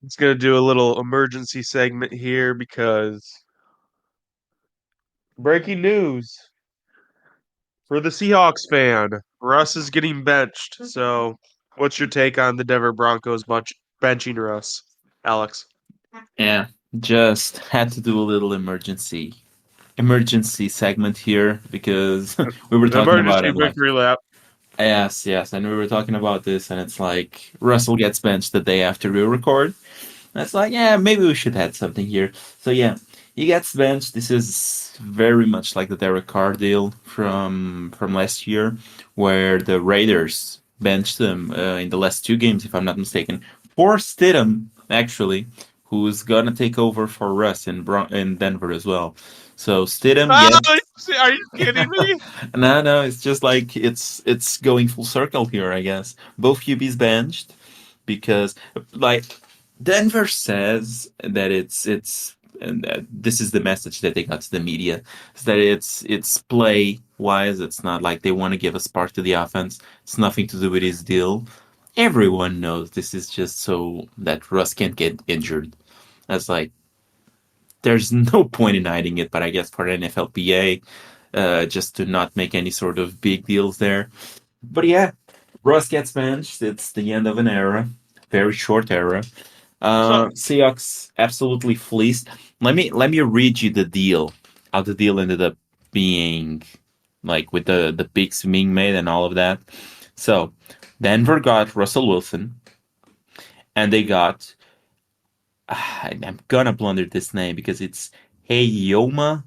It's going to do a little emergency segment here because breaking news for the Seahawks fan, Russ is getting benched. So, what's your take on the Denver Broncos benching Russ, Alex? Yeah, just had to do a little emergency segment here because we were talking about Emergency it like victory lap. yes, and we were talking about this, and it's like Russell gets benched the day after we record. That's like, yeah, maybe we should add something here. So yeah, he gets benched. This is very much like the Derek Carr deal from last year, where the Raiders benched him in the last two games, if I'm not mistaken. For Stidham, actually, who's gonna take over for Russ in Denver as well. So Stidham, Oh, yeah. are you kidding me? No, it's just like it's going full circle here, I guess. Both QBs benched because like Denver says that it's and this is the message that they got to the media is that it's play wise. It's not like they want to give a spark to the offense. It's nothing to do with his deal. Everyone knows this is just so that Russ can't get injured. That's like there's no point in hiding it, but I guess for NFLPA, just to not make any sort of big deals there. But yeah, Russ gets benched. It's the end of an era, very short era. So, Seahawks absolutely fleeced. Let me read you the deal. How the deal ended up being, like with the picks being made and all of that. So Denver got Russell Wilson, and they got I'm gonna blunder this name because it's Heyoma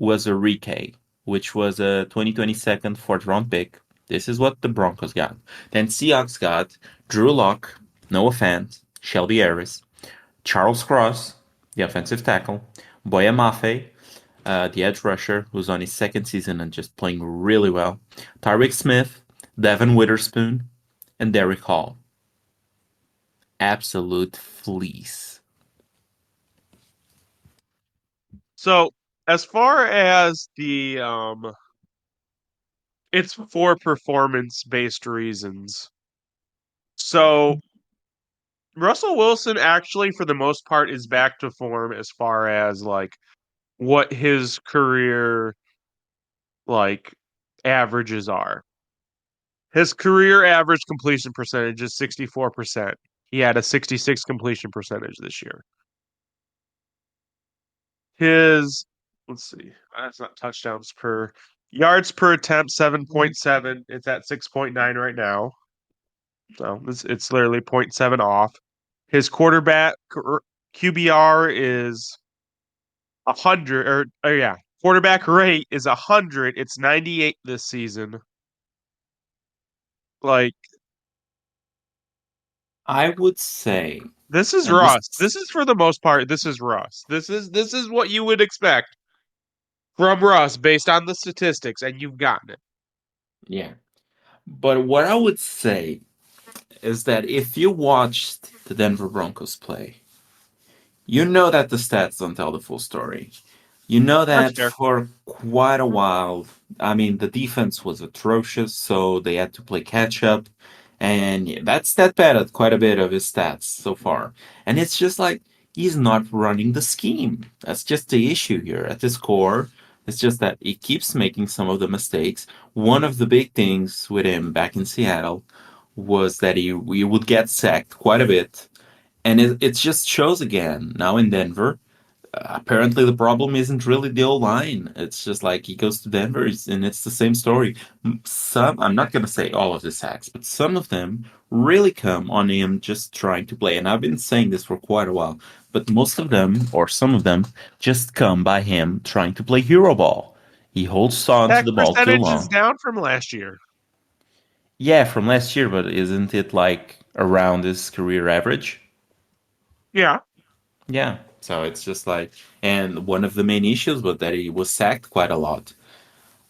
Wazirike, which was a 2022 fourth round pick. This is what the Broncos got. Then Seahawks got Drew Lock, Noah Fant, Shelby Harris, Charles Cross, the offensive tackle, Boya Mafe, the edge rusher, who's on his second season and just playing really well, Tyreek Smith, Devin Witherspoon, and Derek Hall. Absolute fleece. so as far as it's for performance-based reasons. So Russell Wilson actually, for the most part, is back to form as far as like what his career like averages are. His career average completion percentage is 64%. He had a 66 completion percentage this year. His let's see, that's not touchdowns per yards per attempt 7.7. It's at 6.9 right now. So it's literally point 0.7 off. His quarterback QBR is 100 or yeah, quarterback rate is 100. It's 98 this season. Like I would say, this is and this, Russ. This is for the most part. This is Russ. This is what you would expect from Russ based on the statistics, and you've gotten it. yeah. But what I would say is that if you watched the Denver Broncos play, you know that the stats don't tell the full story. You know That's that fair. for quite a while, I mean, the defense was atrocious, so they had to play catch up. And yeah, that's that bad at quite a bit of his stats so far. And it's just like he's not running the scheme. That's just the issue here. At his core, it's just that he keeps making some of the mistakes. One of the big things with him back in Seattle was that he would get sacked quite a bit. And it just shows again now in Denver. Apparently the problem isn't really the O line. It's just like he goes to Denver and it's the same story. Some, I'm not gonna say all of the sacks, but some of them really come on him just trying to play. And I've been saying this for quite a while, but most of them, or some of them, just come by him trying to play hero ball. He holds on to Sack the ball too percentage is long. down from last year. Yeah, from last year, but isn't it like around his career average? Yeah. Yeah. So it's just like, and one of the main issues was that he was sacked quite a lot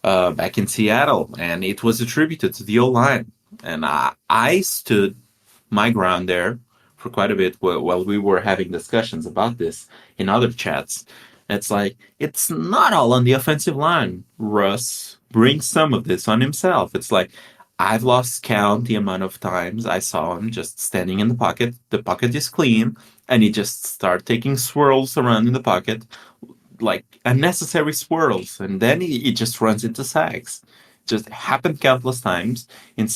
back in Seattle, and it was attributed to the O line. And I stood my ground there for quite a bit while we were having discussions about this in other chats. It's like, it's not all on the offensive line. Russ brings some of this on himself. It's like, I've lost count the amount of times I saw him just standing in the pocket. The pocket is clean, and he just start taking swirls around in the pocket, like unnecessary swirls, and then he just runs into sacks. Just happened countless times in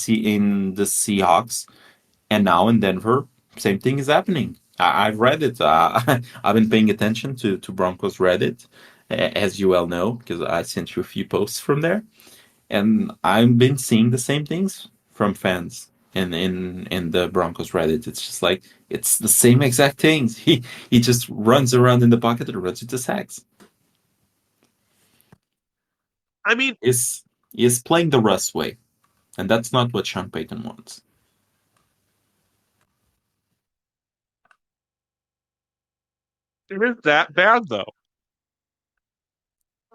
the Seahawks, and now in Denver, same thing is happening. I've read it. I've been paying attention to Broncos Reddit, as you well know, because I sent you a few posts from there, and I've been seeing the same things from fans in the Broncos Reddit. It's just like it's the same exact things. He just runs around in the pocket and runs into sacks. I mean, Is playing the Russ way, and that's not what Sean Payton wants. it is that bad though.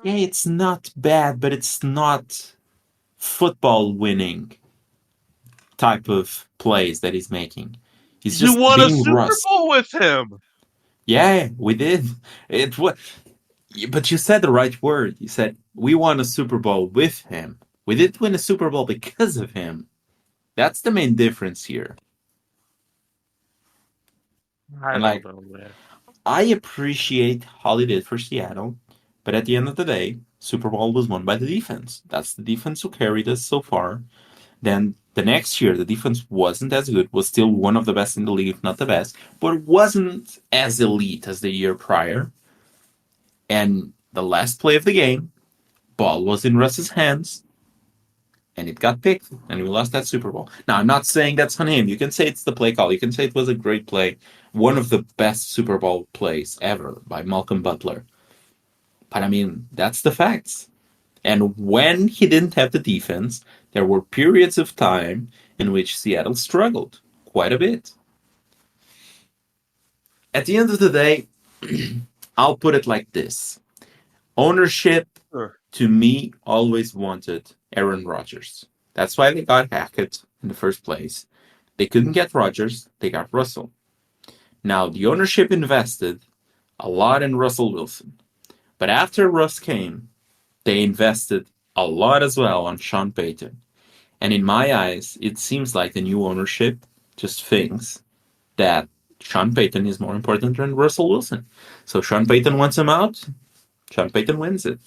Yeah, it's not bad, but it's not football winning type of plays that he's making. He's You just won a being Super Russ. Bowl with him. Yeah, we did. It was, but you said the right word. You said we won a Super Bowl with him. We didn't win a Super Bowl because of him. That's the main difference here. I And don't like, know, man. I appreciate how they did for Seattle, but at the end of the day, Super Bowl was won by the defense. That's the defense who carried us so far. Then the next year, the defense wasn't as good, was still one of the best in the league, if not the best, but it wasn't as elite as the year prior. And the last play of the game, ball was in Russ's hands, and it got picked, and we lost that Super Bowl. Now, I'm not saying that's on him. You can say it's the play call. You can say it was a great play, one of the best Super Bowl plays ever by Malcolm Butler. But I mean, that's the facts. And when he didn't have the defense, there were periods of time in which Seattle struggled quite a bit. At the end of the day, I'll put it like this: ownership, Sure. to me, always wanted Aaron Rodgers. That's why they got Hackett in the first place. They couldn't get Rodgers, they got Russell. Now, the ownership invested a lot in Russell Wilson. But after Russ came, they invested a lot as well on Sean Payton. And in my eyes, it seems like the new ownership just thinks that Sean Payton is more important than Russell Wilson. So Sean Payton wants him out. Sean Payton wins it.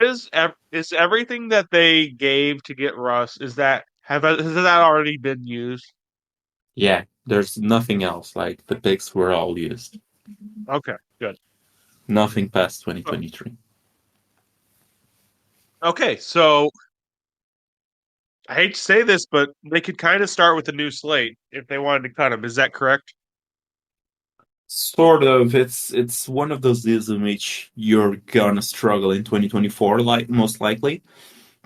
Is everything that they gave to get Russ, is that have has that already been used? Yeah, there's nothing else. Like the picks were all used. Okay, good. Nothing past Oh, 2023. okay, so I hate to say this, but they could kind of start with a new slate if they wanted to cut him. Is that correct? Sort of. It's one of those deals in which you're gonna struggle in 2024, like most likely.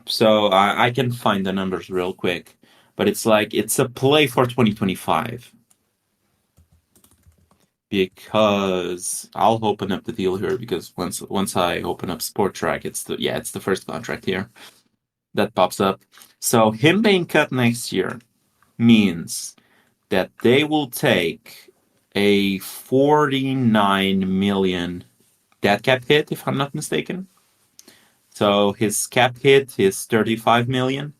So I can find the numbers real quick, but it's like it's a play for 2025 because I'll open up the deal here because once I open up Sport Track, it's the first contract here that pops up. So him being cut next year means that they will take a 49 million dead cap hit, if I'm not mistaken. So his cap hit is 35 million,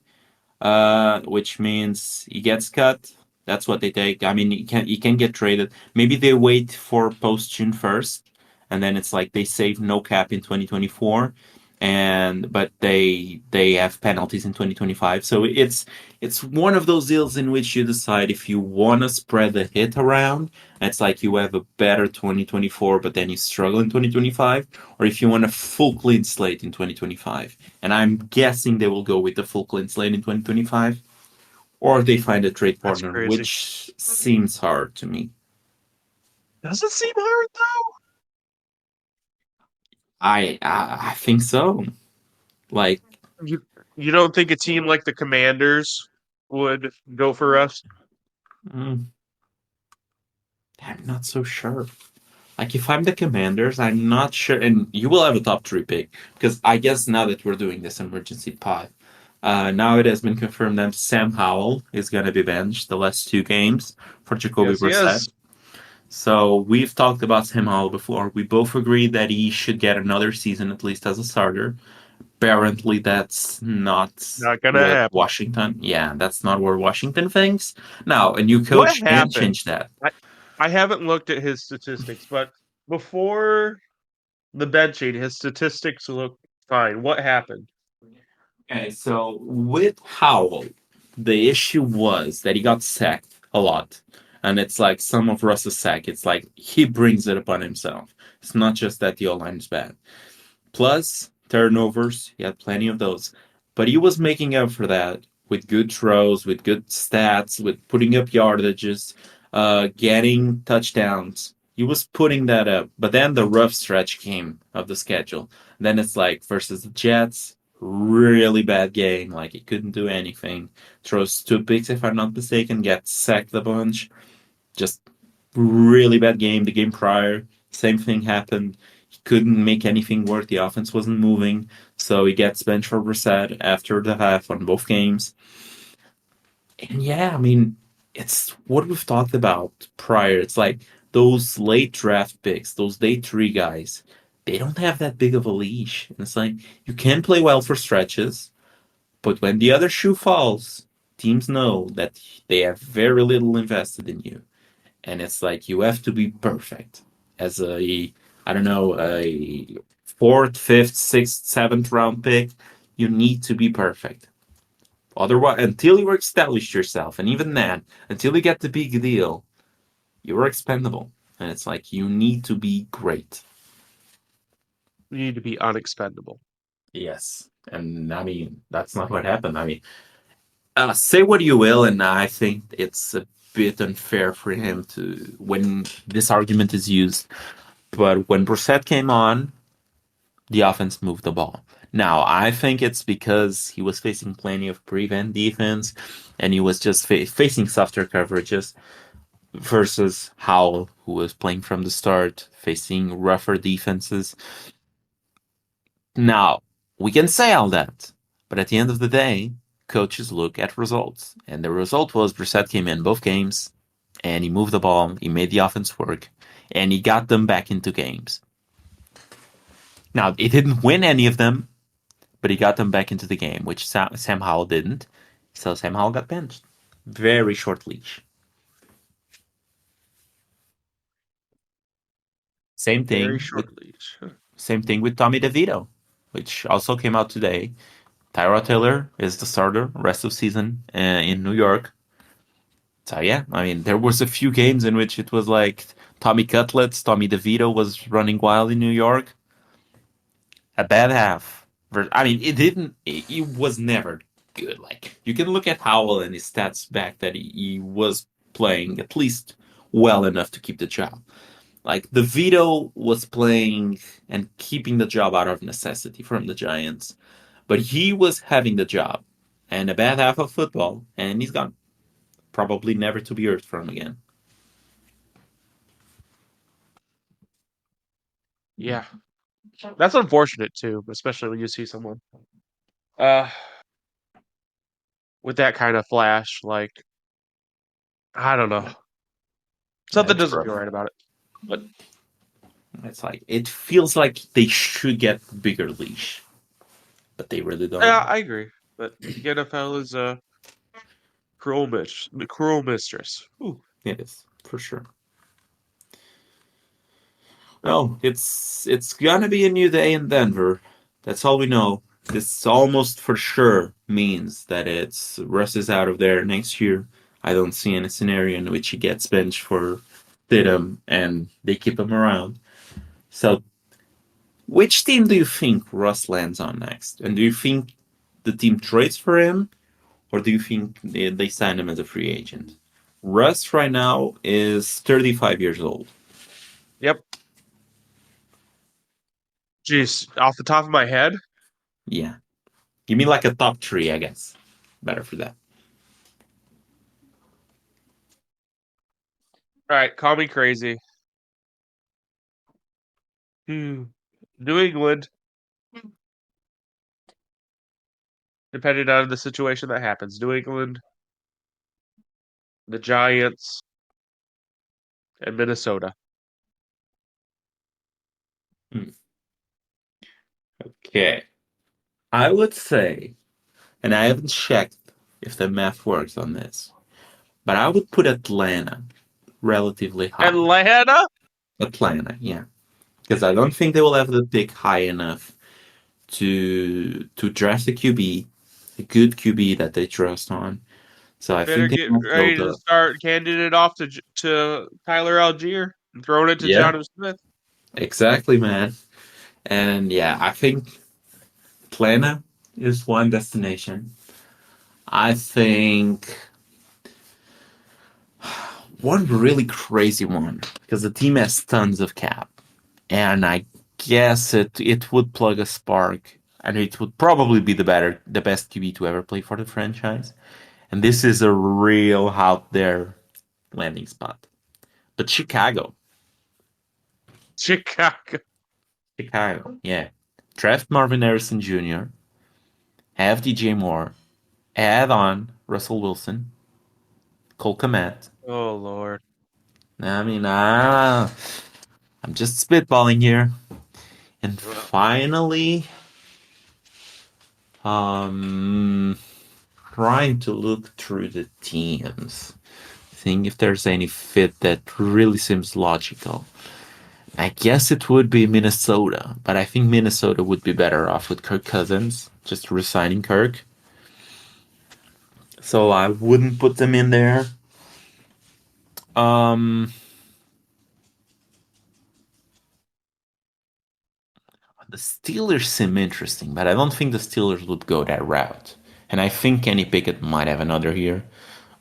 which means he gets cut. That's what they take. I mean, he can get traded. Maybe they wait for post June 1st, and then it's like they save no cap in 2024, and but they have penalties in 2025. So it's one of those deals in which you decide if you want to spread the hit around. It's like you have a better 2024, but then you struggle in 2025, or if you want a full clean slate in 2025. And I'm guessing they will go with the full clean slate in 2025, or they find a trade That's partner, crazy. which seems hard to me. Does it seem hard I think so. Like, though? You don't think a team like the Commanders would go for us? mm, I'm not so sure. Like, if I'm the Commanders, I'm not sure. And you will have a top three pick because I guess now that we're doing this emergency pod, now it has been confirmed that Sam Howell is going to be benched the last two games for Jacoby Yes, he Brissett. is. So we've talked about Sam Howell before. We both agreed that he should get another season at least as a starter. apparently that's not Not gonna what happen. Washington, yeah, that's not what Washington thinks. Now, a new What coach can happened? change that. I I haven't looked at his statistics, but before the benching, his statistics look fine. What happened? Okay, so with Howell, the issue was that he got sacked a lot. And it's like some of Russ's sack, it's like he brings it upon himself. It's not just that the O line is bad. Plus, turnovers, he had plenty of those. But he was making up for that with good throws, with good stats, with putting up yardages, getting touchdowns. He was putting that up. But then the rough stretch came of the schedule. Then it's like versus the Jets, really bad game. Like he couldn't do anything. Throws two picks, if I'm not mistaken, gets sacked a bunch. Just really bad game. The game prior, same thing happened. He couldn't make anything work. The offense wasn't moving, so he gets benched for Brissett after the half on both games. And yeah, I mean, it's what we've talked about prior. It's like those late draft picks, those day three guys, they don't have that big of a leash. And it's like you can play well for stretches, but when the other shoe falls, teams know that they have very little invested in you, and it's like you have to be perfect as a, I don't know, a fourth, fifth, sixth, seventh round pick. You need to be perfect. Otherwise, until you establish yourself, and even then, until you get the big deal, you're expendable. And it's like you need to be great. You need to be unexpendable. Yes, and I mean that's not what happened. I mean, say what you will, and I think it's a bit unfair for him to when this argument is used. But when Brissett came on, the offense moved the ball. Now, I think it's because he was facing plenty of prevent defense and he was just facing softer coverages versus Howell, who was playing from the start, facing rougher defenses. Now, we can say all that, but at the end of the day, coaches look at results. And the result was Brissett came in both games and he moved the ball, he made the offense work, and he got them back into games. Now, he didn't win any of them, but he got them back into the game, which Sam Howell didn't. So Sam Howell got benched. Very short leash. Same Very thing with short leash. Tommy DeVito, which also came out today. Tyrod Taylor is the starter rest of season in New York. So yeah, I mean there was a few games in which it was like Tommy Cutlets, Tommy DeVito was running wild in New York. A bad half. I mean, it didn't. It was never good. Like you can look at Howell and his stats back that he was playing at least well enough to keep the job. Like the Vito was playing and keeping the job out of necessity from the Giants, but he was having the job and a bad half of football, and he's gone. Probably never to be heard from again. Yeah, that's unfortunate too, especially when you see someone uh with that kind of flash. Like I don't know, something That's doesn't feel rough. right about it. But It's like it feels like they should get bigger leash, but they really yeah, don't. I agree. But the NFL is a cruel mistress. Ooh, It is for sure. Well, it's gonna be a new day in Denver. That's all we know. This almost for sure means that it's Russ is out of there next year. I don't see any scenario in which he gets benched for Stidham and they keep him around. So, which team do you think Russ lands on next? And do you think the team trades for him, or do you think they sign him as a free agent? Russ right now is 35 years old. yep. Jeez, off the top of my head, Yeah. Give me like a top three, I guess. Better for that. all right, call me crazy. Hmm. New England, depending on the situation that happens. New England, the Giants, and Minnesota. Hmm. Okay. I would say, and I haven't checked if the math works on this, but I would put Atlanta relatively high. Atlanta? Atlanta, yeah. Because I don't think they will have the pick high enough to draft a QB, a good QB that they trust on. So They I better think they get won't go ready to the start handing it off to Tyler Algier and throwing it to yeah, John Smith. exactly, man. And yeah, I think Atlanta is one destination. I think one really crazy one because the team has tons of cap, and I guess it would plug a spark, and it would probably be the best QB to ever play for the franchise. And this is a real out there landing spot. But Chicago. Chicago, yeah. Draft Marvin Harrison Jr., have DJ Moore, add on Russell Wilson, Cole Kmet. Oh Lord. I mean, I'm just spitballing here. And Well, finally, um, trying to look through the teams, seeing if there's any fit that really seems logical. I guess it would be Minnesota, but I think Minnesota would be better off with Kirk Cousins, just resigning Kirk. So I wouldn't put them in there. Um, the Steelers seem interesting, but I don't think the Steelers would go that route. And I think Kenny Pickett might have another year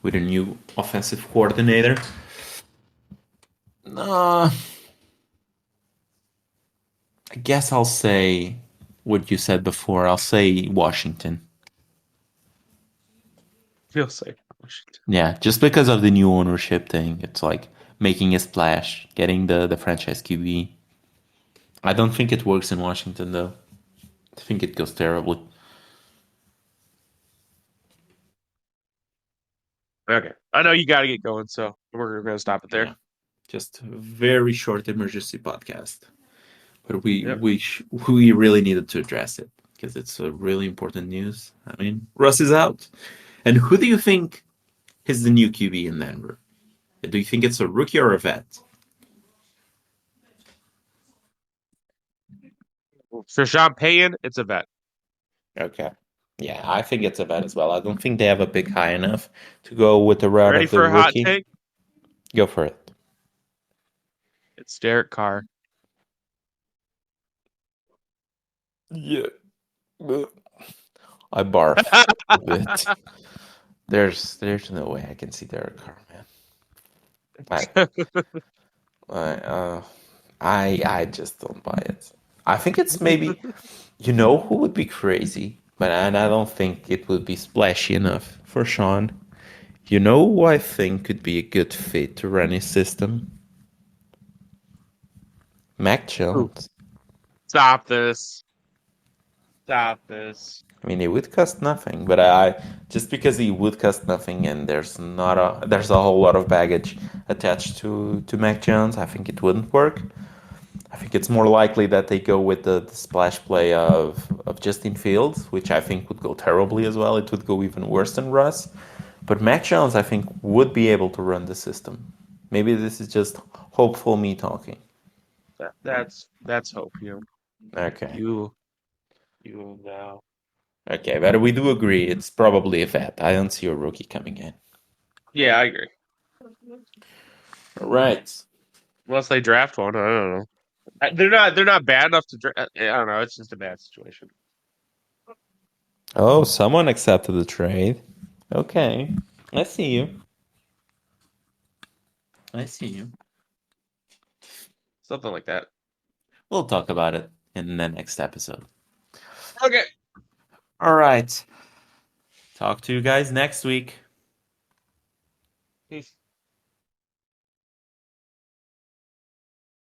with a new offensive coordinator. Uh, I guess I'll say what you said before. I'll say Washington. feel safe. Washington. Yeah, just because of the new ownership thing. It's like making a splash, getting the franchise QB. I don't think it works in Washington though. I think it goes terribly. Okay. I know you got to get going, so we're going to stop it there. Yeah, just a very short emergency podcast, but Yep. we really needed to address it because it's a really important news. I mean, Russ is out, and who do you think is the new QB in Denver? Do you think it's a rookie or a vet? For Sean Payton, it's a vet. Okay. Yeah, I think it's a vet as well. I don't think they have a pick high enough to go with the route Ready of the for a hot rookie. take? Go for it. It's Derek Carr. Yeah. I barf a bit. There's no way I can see Derek Carr, man. I I I just don't buy it. I think it's maybe who would be crazy, but and I don't think it would be splashy enough for Sean. You know who I think could be a good fit to run his system? Mac Ooh, Jones. stop this. Stop this. I mean, it would cost nothing, but I just because it would cost nothing and there's a whole lot of baggage attached to Mac Jones, I think it wouldn't work. I think it's more likely that they go with the splash play of Justin Fields, which I think would go terribly as well. It would go even worse than Russ. But Mac Jones, I think, would be able to run the system. Maybe this is just hopeful me talking. That's hope. Okay. You you now. Okay, but we do agree it's probably a vet. I don't see a rookie coming in. Yeah, I agree. All right. Unless they draft one, I don't know. They're not bad enough to draft. I don't know. It's just a bad situation. Oh, someone accepted the trade. Okay. I see you. I see you. Something like that. We'll talk about it in the next episode. Okay. All right. Talk to you guys next week. Peace.